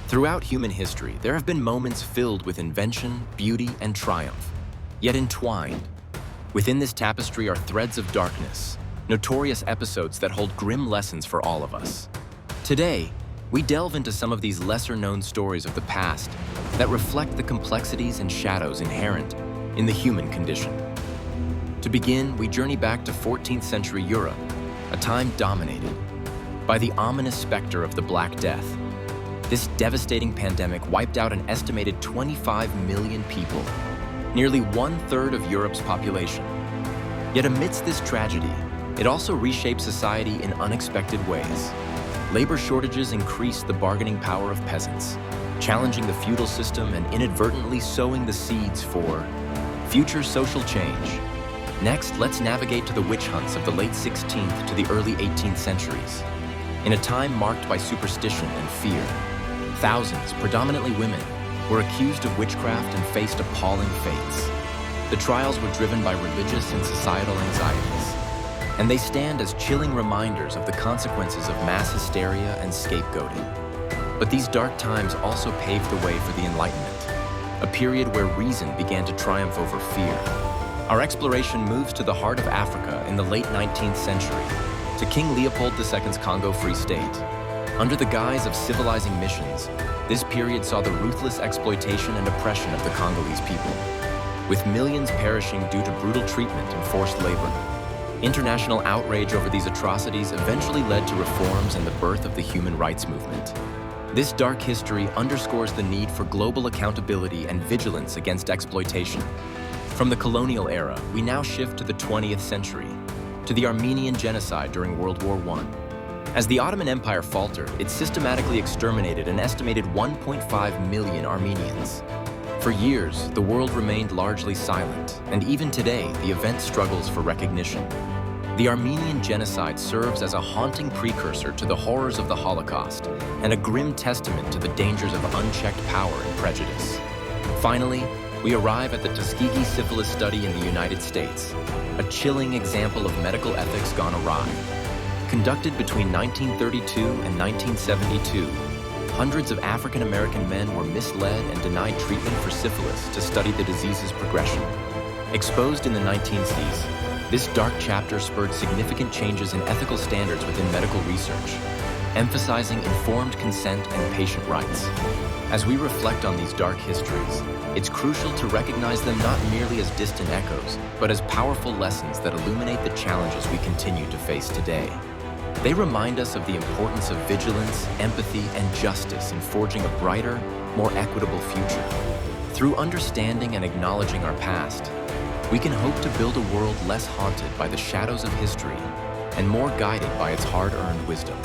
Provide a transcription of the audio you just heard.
Throughout human history, there have been moments filled with invention, beauty, and triumph, yet entwined. Within this tapestry are threads of darkness, notorious episodes that hold grim lessons for all of us. Today, we delve into some of these lesser-known stories of the past that reflect the complexities and shadows inherent in the human condition. To begin, we journey back to 14th century Europe, a time dominated by the ominous specter of the Black Death. This devastating pandemic wiped out an estimated 25 million people, nearly 1/3 of Europe's population. Yet amidst this tragedy, it also reshaped society in unexpected ways. Labor shortages increased the bargaining power of peasants, challenging the feudal system and inadvertently sowing the seeds for future social change. Next, let's navigate to the witch hunts of the late 16th to the early 18th centuries. In a time marked by superstition and fear, thousands, predominantly women, were accused of witchcraft and faced appalling fates. The trials were driven by religious and societal anxieties, and they stand as chilling reminders of the consequences of mass hysteria and scapegoating. But these dark times also paved the way for the Enlightenment, a period where reason began to triumph over fear. Our exploration moves to the heart of Africa in the late 19th century, to King Leopold II's Congo Free State. Under the guise of civilizing missions, this period saw the ruthless exploitation and oppression of the Congolese people, with millions perishing due to brutal treatment and forced labor. International outrage over these atrocities eventually led to reforms and the birth of the human rights movement. This dark history underscores the need for global accountability and vigilance against exploitation. From the colonial era, we now shift to the 20th century, to the Armenian Genocide during World War I. As the Ottoman Empire faltered, it systematically exterminated an estimated 1.5 million Armenians. For years, the world remained largely silent, and even today, the event struggles for recognition. The Armenian Genocide serves as a haunting precursor to the horrors of the Holocaust and a grim testament to the dangers of unchecked power and prejudice. Finally, we arrive at the Tuskegee syphilis study in the United States, a chilling example of medical ethics gone awry. Conducted between 1932 and 1972, hundreds of African American men were misled and denied treatment for syphilis to study the disease's progression. Exposed in the 1960s, this dark chapter spurred significant changes in ethical standards within medical research, emphasizing informed consent and patient rights. As we reflect on these dark histories, it's crucial to recognize them not merely as distant echoes, but as powerful lessons that illuminate the challenges we continue to face today. They remind us of the importance of vigilance, empathy, and justice in forging a brighter, more equitable future. Through understanding and acknowledging our past, we can hope to build a world less haunted by the shadows of history and more guided by its hard-earned wisdom.